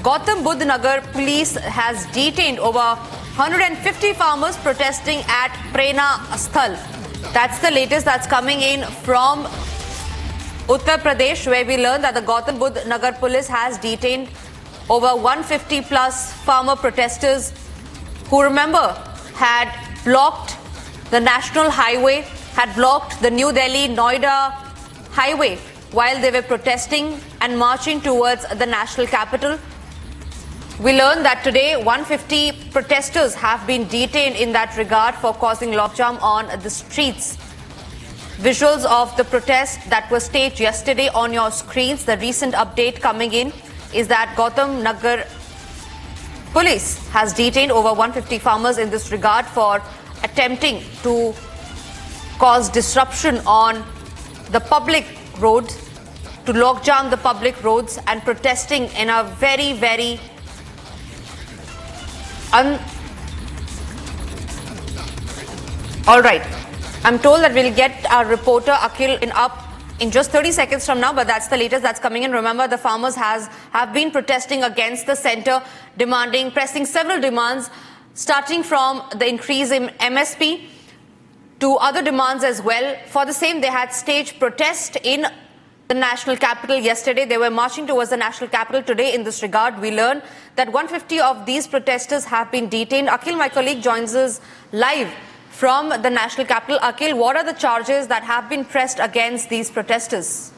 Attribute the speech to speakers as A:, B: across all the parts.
A: Gautam Buddha Nagar Police has detained over 150 farmers protesting at Prerna Sthal. That's the latest that's coming in from Uttar Pradesh, where we learned that the Gautam Buddha Nagar Police has detained over 150 plus farmer protesters who, remember, had blocked the national highway, had blocked the New Delhi Noida highway while they were protesting and marching towards the national capital. We learned that today 150 protesters have been detained in that regard for causing logjam on the streets. Visuals of the protest that were staged yesterday on your screens. The recent update coming in is that Gautam Nagar Police has detained over 150 farmers in this regard for attempting to cause disruption on the public roads, to logjam the public roads, and protesting in a very all right. I'm told that we'll get our reporter Akhil in just 30 seconds from now, but that's the latest that's coming in. Remember, the farmers have been protesting against the centre, pressing several demands, starting from the increase in MSP to other demands as well. For the same, they had staged protest in the national capital yesterday. They were marching towards the national capital today. In this regard, we learn that 150 of these protesters have been detained. Akhil, my colleague, joins us live from the national capital. Akhil, what are the charges that have been pressed against these protesters?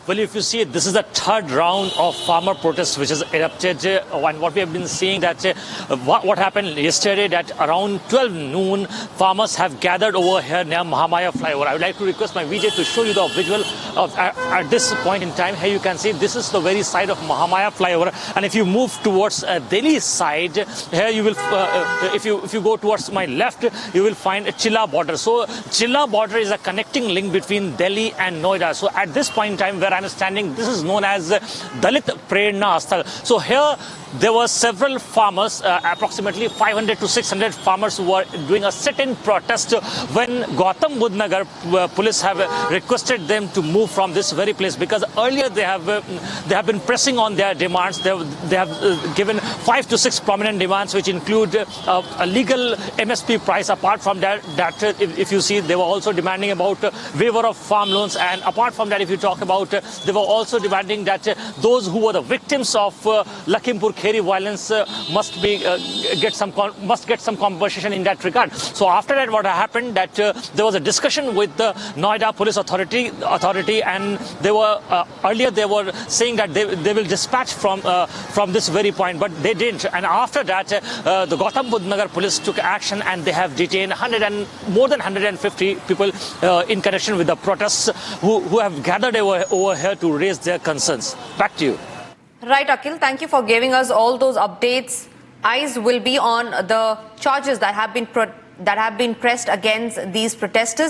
B: Well, if you see, this is the third round of farmer protests which has erupted. And what we have been seeing that what happened yesterday, that around 12 noon, farmers have gathered over here near Mahamaya flyover. I would like to request my VJ to show you the visual of at this point in time. Here you can see this is the very side of Mahamaya flyover. And if you move towards Delhi side, here you will, if you go towards my left, you will find a Chilla border. So Chilla border is a connecting link between Delhi and Noida. So at this point in time, where I'm standing, this is known as Dalit Prerna Sthal. So here there were several farmers, approximately 500 to 600 farmers, who were doing a sit-in protest when Gautam Buddha Nagar police have requested them to move from this very place, because earlier they have been pressing on their demands. They have given 5 to 6 prominent demands, which include a legal MSP price. Apart from that, if you see, they were also demanding about waiver of farm loans, and apart from that, if you talk about, they were also demanding that those who were the victims of Lakhimpur Kheri violence must get some compensation in that regard. So after that, what happened, that there was a discussion with the Noida Police Authority, and they were earlier they were saying that they will dispatch from this very point, but they didn't. And after that, the Gautam Buddha Nagar Police took action, and they have detained more than 150 people in connection with the protests who have gathered over here to raise their concerns. Back to you.
A: Right, Akhil. Thank you for giving us all those updates. Eyes will be on the charges that have been pressed against these protesters.